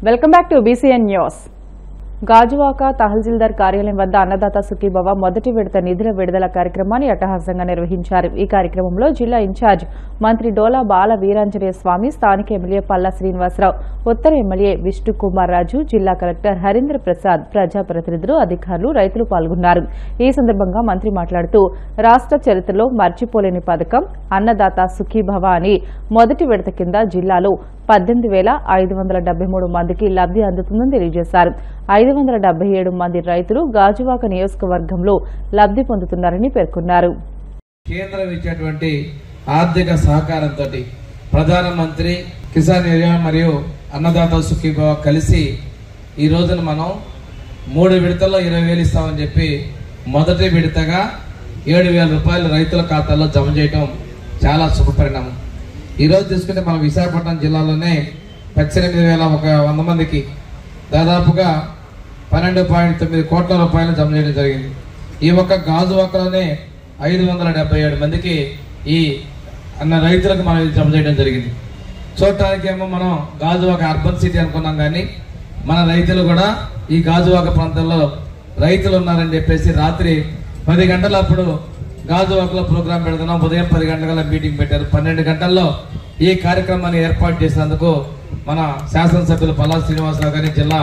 Welcome back to BCN news. Gajuwaka tahsildar కార్యాలయం వద్ద అన్నదాత సుఖీభవ మొదటి విడత నిధుల విడుదల కార్యక్రమాన్ని అట్టహాసంగా నిర్వహించారు. ఈ కార్యక్రమంలో జిల్లా ఇన్ఛార్జ్ మంత్రి డోలా బాల వీరాంజనేయ స్వామి, స్థానిక ఎమ్మెల్యే పల్లా శ్రీనివాసరావు, ఉత్తర ఎమ్మెల్యే విష్ణు కుమార్ రాజు, జిల్లా కలెక్టర్ హరీంద్ర ప్రసాద్, ప్రజాప్రతినిధులు, అధికారులు, రైతులు పాల్గొన్నారు. ఈ సందర్భంగా మంత్రి మాట్లాడుతూ రాష్ట్ర చరిత్రలో మర్చిపోలేని పథకం అన్నదాత సుఖీభవ అని మొదటి విడత కింద జిల్లాలో 18,573 మందికి లబ్ది అందుతుందని తెలియజేశారు. 577 మంది రైతులు గాజువాక నియోజకవర్గంలో లబ్ది పొందుతున్నారని పేర్కొన్నారు. కేంద్రం ఇచ్చేటువంటి ఆర్థిక సహకారంతో ప్రధానమంత్రి కిసాన్ యోజన మరియు అన్నదాత సుఖీభవ కలిసి ఈ రోజున మనం 3 విడతల్లో 20,000 ఇస్తామని చెప్పి మొదటి విడతగా 7,000 రూపాయలు రైతుల ఖాతాల్లో జమ చేయడం చాలా శుభపరిణామం. ఈరోజు తీసుకుంటే మన విశాఖపట్నం జిల్లాలోనే 18,100 మందికి దాదాపుగా 12.9 కోట్ల రూపాయలు జమ చేయడం జరిగింది. ఈ ఒక్క గాజువాకలోనే 577 మందికి ఈ రైతులకు మనం జమ చేయడం జరిగింది. చూడటానికి ఏమో మనం గాజువాక అర్బన్ సిటీ అనుకున్నాం, కానీ మన రైతులు కూడా ఈ గాజువాక ప్రాంతంలో రైతులు ఉన్నారని చెప్పేసి రాత్రి 10 గంటల అప్పుడు గాజువాకలో ప్రోగ్రాం పెడుతున్నాం. ఉదయం 10 గంటల మీటింగ్ పెట్టారు. 12 గంటల్లో ఈ కార్యక్రమాన్ని ఏర్పాటు చేసినందుకు మన శాసనసభ్యులు పల్లా శ్రీనివాసరావు గారిని, జిల్లా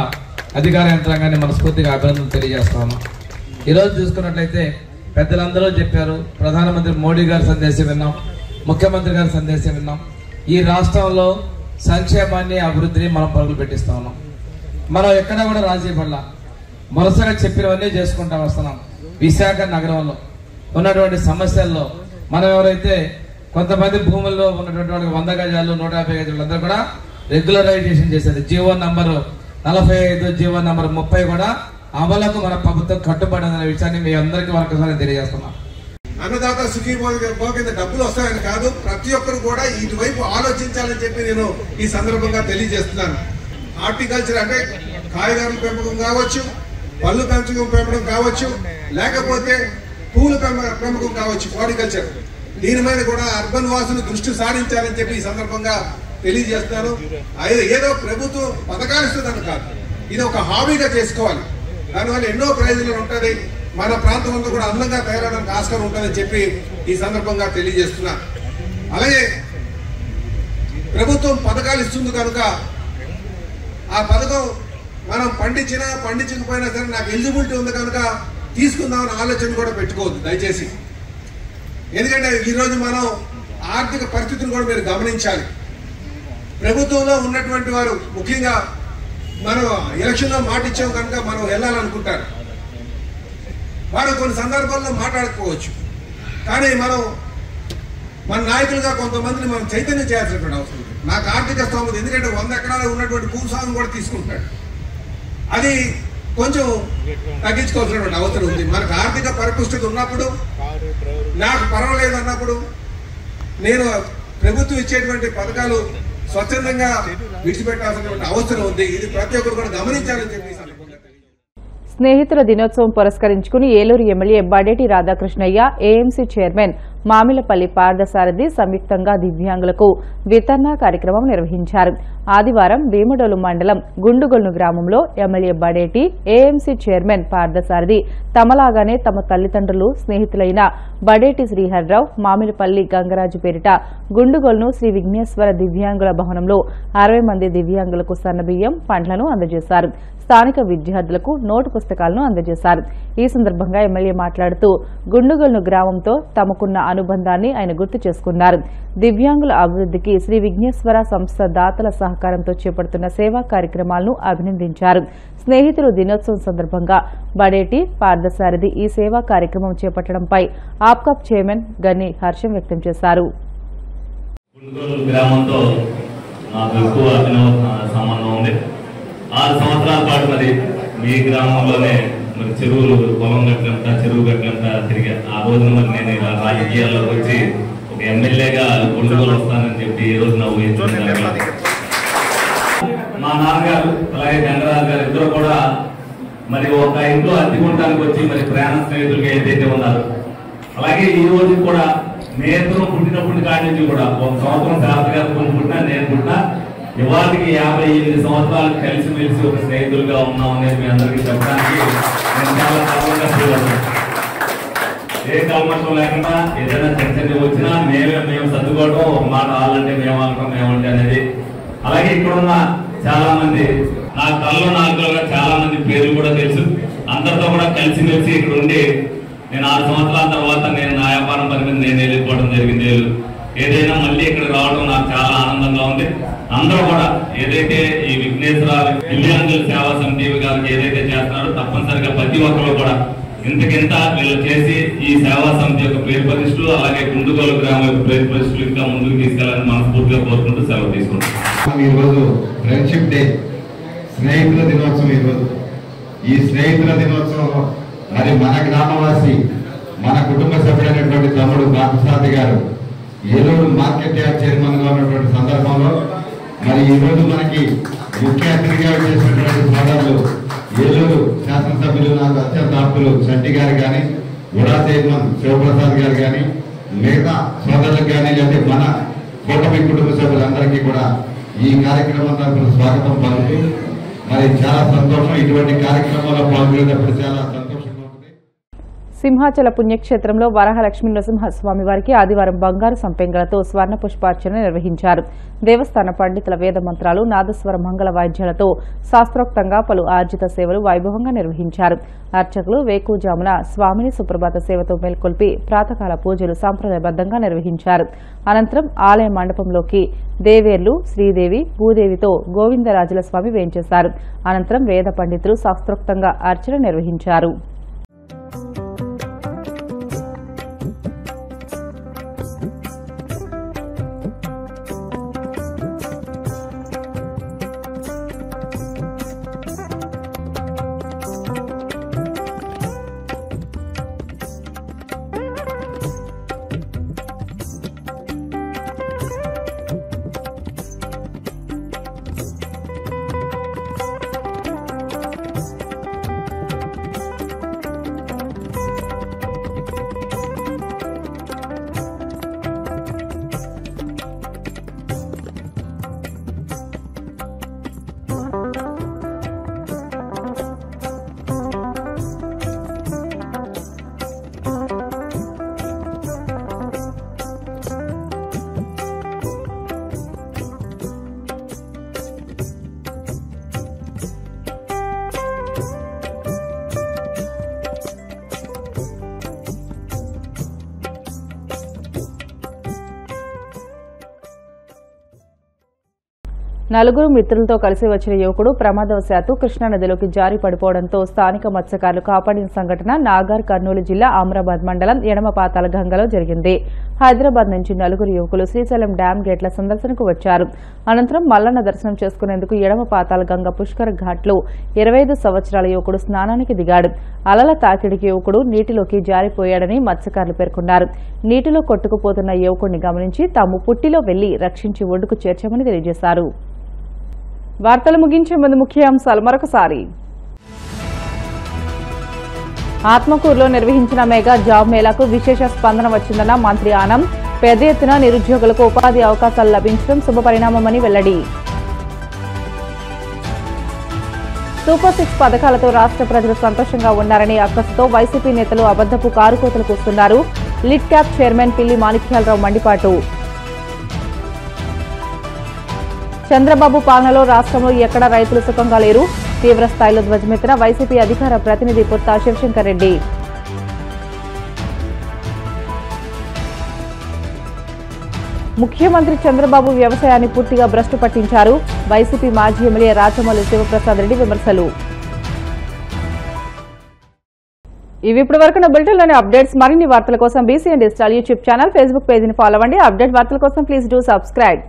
అధికార యంత్రాంగాన్ని మనస్ఫూర్తిగా అభినందనలు తెలియజేస్తాము. ఈరోజు చూసుకున్నట్లయితే పెద్దలందరూ చెప్పారు, ప్రధానమంత్రి మోడీ గారి సందేశం విన్నాం, ముఖ్యమంత్రి గారి సందేశం విన్నాం. ఈ రాష్ట్రంలో సంక్షేమాన్ని, అభివృద్ధిని మనం పరుగులు పెట్టిస్తా ఉన్నాం. మనం ఎక్కడా కూడా రాజీ పడలా, వరుసగా చెప్పినవన్నీ చేసుకుంటా వస్తున్నాం. విశాఖ నగరంలో ఉన్నటువంటి సమస్యల్లో మనం ఎవరైతే కొంతమంది భూముల్లో ఉన్నటువంటి వాళ్ళకి 100 గజాలు 150 గజాలు అందరూ కూడా రెగ్యులరైజేషన్ చేసేది. జీవో నంబరు 45, జీవో నంబర్ 30 కూడా అమలుకు మన ప్రభుత్వం కట్టుబడి అనే విషయాన్ని మీ అందరికీ మరొకసారి తెలియజేస్తున్నాం. అన్నదాత సుఖీభవ కింద డబ్బులు వస్తాయని కాదు, ప్రతి ఒక్కరు కూడా ఇటువైపు ఆలోచించాలని చెప్పి నేను ఈ సందర్భంగా తెలియజేస్తున్నాను. హార్టికల్చర్ అంటే కాయగూరల పెంపకం కావచ్చు, పళ్ళు పెంపకం కావచ్చు, లేకపోతే పూల పెంపకం కావచ్చు, హార్టికల్చర్, దీని మీద కూడా అర్బన్ వాసులు దృష్టి సారించాలని చెప్పి ఈ సందర్భంగా తెలియజేస్తున్నాను. ఏదో ప్రభుత్వం పథకాలు ఇస్తుందని కాదు, ఇది ఒక హాబీగా చేసుకోవాలి. దానివల్ల ఎన్నో ప్రయోజనాలు ఉంటుంది, మన ప్రాంతం అంతా కూడా అందంగా తయారవడానికి ఆస్కారం ఉంటుందని చెప్పి ఈ సందర్భంగా తెలియజేస్తున్నా. అలాగే ప్రభుత్వం పథకాలు ఇస్తుంది కనుక ఆ పథకం మనం పండించకపోయినా సరే నాకు ఎలిజిబిలిటీ ఉంది కనుక తీసుకుందామని ఆలోచన కూడా పెట్టుకోవద్దు దయచేసి. ఎందుకంటే ఈరోజు మనం ఆర్థిక పరిస్థితులు కూడా మీరు గమనించాలి. ప్రభుత్వంలో ఉన్నటువంటి వారు ముఖ్యంగా మనం ఎలక్షన్లో మాట ఇచ్చాం కనుక మనం వెళ్ళాలనుకుంటారు. వారు కొన్ని సందర్భాల్లో మాట్లాడకపోవచ్చు, కానీ మనం మన నాయకులుగా కొంతమందిని మనం చైతన్యం చేయాల్సినటువంటి అవసరం ఉంది. నాకు ఆర్థిక స్తోమత, ఎందుకంటే 100 ఎకరాలు ఉన్నటువంటి భూస్వామిని కూడా తీసుకుంటాడు, అది కొంచెం తగ్గించుకోవాల్సినటువంటి అవసరం ఉంది. మనకు ఆర్థిక పరిపుష్టి ఉన్నప్పుడు, నాకు పర్వాలేదు అన్నప్పుడు నేను ప్రభుత్వం ఇచ్చేటువంటి పథకాలు స్వచ్ఛందంగా విడిచిపెట్టాల్సినటువంటి అవసరం ఉంది. ఇది ప్రతి ఒక్కరు కూడా గమనించాలని చెప్పి స్నేహితుల దినోత్సవం పురస్కరించుకుని Eluru MLA Badeti Radhakrishnayya, AMC chairman Mamilapalli Parthasarathi సంయుక్తంగా దివ్యాంగులకు వితరణ కార్యక్రమం నిర్వహించారు. ఆదివారం భీమడోలు మండలం గుండుగొల్ను గ్రామంలో MLA Badeti, AMC chairman Parthasarathi తమలాగానే తమ తల్లిదండ్రులు, స్నేహితులైన బడేటి శ్రీహర్రావు, మామిలపల్లి గంగరాజు పేరిట గుండుగొల్ను శ్రీ విఘ్నేశ్వర దివ్యాంగుల భవనంలో 60 మంది దివ్యాంగులకు సన్నబియ్యం, పండ్లను అందజేశారు. స్థానిక విద్యార్థులకు నోటు పుస్తకాలను అందజేశారు. ఈ సందర్భంగా ఎమ్మెల్యే మాట్లాడుతూ గుండుగొల్ను గ్రామంతో తమకున్న అనుబంధాన్ని ఆయన గుర్తు చేసుకున్నారు. దివ్యాంగుల అభివృద్ధికి శ్రీ విఘ్నేశ్వర సంస్థ దాతల సహకారంతో చేపడుతున్న సేవా కార్యక్రమాలను అభినందించారు. స్నేహితులు దినోత్సవం సందర్భంగా బడేటి పార్థసారథి ఈ సేవా కార్యక్రమం చేపట్టడంపై ఆప్కాప్ చైర్మన్ గని హర్షం వ్యక్తం చేశారు. 6 సంవత్సరాల పాటు మరి మీ గ్రామంలోనే మరి చెరువులు, పొలం గట్లంతా, చెరువు గట్లంతా తిరిగా. ఆ రోజున మరి నేను ఇలా రాజకీయాల్లోకి వచ్చి ఒక ఎమ్మెల్యేగా గుండుగోలు వస్తానని చెప్పి ఈ రోజు నా ఊహించుకున్నాను. మా నాన్నగారు అలాగే గంగరాజు గారు ఇద్దరు కూడా మరి ఒక ఇంట్లో అద్దెకుంటానికి వచ్చి మరి ప్రయాణ స్నేహితులుగా ఏదైతే ఉన్నారు, అలాగే ఈ రోజు కూడా నేతలు పుట్టినప్పటి కాడి నుంచి కూడా 1 సంవత్సరం శాస్త్రి గారు పుట్టినా, నేను పుట్టినా ఇవాటికి 58 సంవత్సరాలు కలిసిమెలిసి ఒక స్నేహితులుగా ఉన్నాం అనేది మీ అందరికీ చెప్పడానికి నేను చాలా గర్వంగా ఫీల్ అవుతాను. ఏ కల్మషం లేకుండా ఏదైనా చర్చ వచ్చినా మేము సర్దుకోవడం, ఒక మాట వాళ్ళంటే మేము అనడం మేమంటే అనేది. అలాగే ఇక్కడున్న చాలా మంది నా కళ్ళు నాకులుగా చాలా మంది పేర్లు కూడా తెలుసు. అందరితో కూడా కలిసిమెలిసి ఇక్కడ ఉండి నేను 6 సంవత్సరాల తర్వాత నేను నా వ్యాపారం పని మీద నేను వెళ్ళిపోవడం జరిగింది. ఏదైనా మళ్ళీ ఇక్కడ రావడం నాకు చాలా ఆనందంగా ఉంది. అందరూ కూడా ఏదైతే ఈ విఘ్నేశ్వర దివ్యాంగుల సేవా సమితి గారికి ఏదైతే చేస్తున్నారో తప్పనిసరిగా ప్రతి ఒక్కరు కూడా ఇంతకింత వీళ్ళు చేసి ఈ సేవా సమితి యొక్క పేరు ప్రతిష్టలు అలాగే గుండుగోలు గ్రామం యొక్క పేరు ప్రతిష్టలు ఇంకా ముందుకు తీసుకెళ్లాలని మనస్ఫూర్తిగా కోరుకుంటూ సెలవు తీసుకుంటాం. ఈరోజు ఫ్రెండ్షిప్ డే, స్నేహితుల దినోత్సవం. ఈరోజు ఈ స్నేహితుల దినోత్సవం మరి మన గ్రామవాసి మన కుటుంబ సభ్యుడైనటువంటి తమ్ముడు బాలసాది గారు ఏలూరు మార్కెట్ యార్డ్ చైర్మన్ గా ఉన్నటువంటి సందర్భంలో మరి ఈ రోజు మనకి ముఖ్య అతిథిగా చేసినటువంటి సోదరులు ఏలూరు శాసనసభ్యులు నాకు అత్యంత ఆప్తులు శెట్టి గారు కానీ, గుడా చైర్మన్ శివప్రసాద్ గారు కానీ, మిగతా సోదరులకు కానీ లేదా మన కూటమి కుటుంబ సభ్యులందరికీ కూడా ఈ కార్యక్రమం తరఫున స్వాగతం పలుకుతూ మరి చాలా సంతోషం. ఇటువంటి కార్యక్రమాల్లో పాల్గొనేటప్పుడు చాలా సంతోషంగా ఉంటుంది. సింహాచల పుణ్యక్షేత్రంలో వరహలక్ష్మీ నరసింహస్వామి వారికి ఆదివారం బంగారు సంపెంగలతో స్వర్ణ పుష్పార్చన నిర్వహించారు. దేవస్థాన పండితుల వేద మంత్రాలు, నాదస్వర మంగళ వాయిద్యాలతో శాస్త్రోక్తంగా పలు ఆర్జిత సేవలు వైభవంగా నిర్వహించారు. అర్చకులు వేకుజామున స్వామిని సుప్రభాత సేవతో మేల్కొల్పి ప్రాతకాల పూజలు సంప్రదాయబద్దంగా నిర్వహించారు. అనంతరం ఆలయ మండపంలోకి దేవేర్లు, శ్రీదేవి, భూదేవితో గోవిందరాజుల స్వామి వేంచేశారు. అనంతరం వేద పండితులు శాస్త్రోక్తంగా అర్చన నిర్వహించారు. నలుగురు మిత్రులతో కలిసి వచ్చిన యువకుడు ప్రమాదవశాత్తు కృష్ణానదిలోకి జారి పడిపోవడంతో స్థానిక మత్స్యకారులు కాపాడిన సంఘటన నాగర్ కర్నూలు జిల్లా అమరాబాద్ మండలం ఎడమపాతాల గంగలో జరిగింది. హైదరాబాద్ నుంచి నలుగురు యువకులు శ్రీశైలం డ్యాం గేట్ల సందర్శనకు వచ్చారు. అనంతరం మల్లన్న దర్శనం చేసుకునేందుకు ఎడమపాతాల గంగ పుష్కర్ ఘాట్లో 25 సంవత్సరాల యువకుడు స్నానానికి దిగాడు. అలల తాకిడికి యువకుడు నీటిలోకి జారిపోయాడని మత్స్యకారులు పేర్కొన్నారు. నీటిలో కొట్టుకుపోతున్న యువకుడిని గమనించి తాము పుట్టిలో వెళ్లి రక్షించి ఒడ్డుకు చేర్చామని తెలియజేశారు. వార్తలు ముగించే ముందు ముఖ్యాంశాలు మరొకసారి. ఆత్మకూరులో నిర్వహించిన మెగా జాబ్ మేళాకు విశేష స్పందన వచ్చిందన్న మంత్రి ఆనం. పెద్ద ఎత్తున నిరుద్యోగులకు ఉపాధి అవకాశాలు లభించడం శుభపరిణామమని వెల్లడి. సూపర్ 6 పథకాలతో రాష్ట్ర ప్రజలు సంతోషంగా ఉన్నారని అక్కసుతో వైసీపీ నేతలు అబద్దపు కారుకోతలు కూస్తున్నారు. లిడ్ క్యాప్ చైర్మన్ పిల్లి మాణిక్యాలరావు మండిపాటు. చంద్రబాబు పాలనలో రాష్ట్రంలో ఎక్కడా రైతులు సుఖంగా లేరు. తీవ్ర స్థాయిలో ధ్వజమెత్తిన వైసీపీ అధికార ప్రతినిధి పుత్తా శివశంకర్ రెడ్డి. ముఖ్యమంత్రి చంద్రబాబు వ్యవసాయాన్ని పూర్తిగా భ్రష్టు పట్టించారు. వైసీపీ మాజీ ఎమ్మెల్యే రాచమల్లి శివప్రసాద్ రెడ్డి విమర్శలు. ఇవి ఇప్పటి వరకు బులెటిన్లోని అప్డేట్స్. మరిన్ని వార్తల కోసం BCN digital YouTube channel, Facebook పేజీని ఫాలో అవ్వండి. అప్డేట్ వార్తల కోసం ప్లీజ్ డూ సబ్స్క్రైబ్.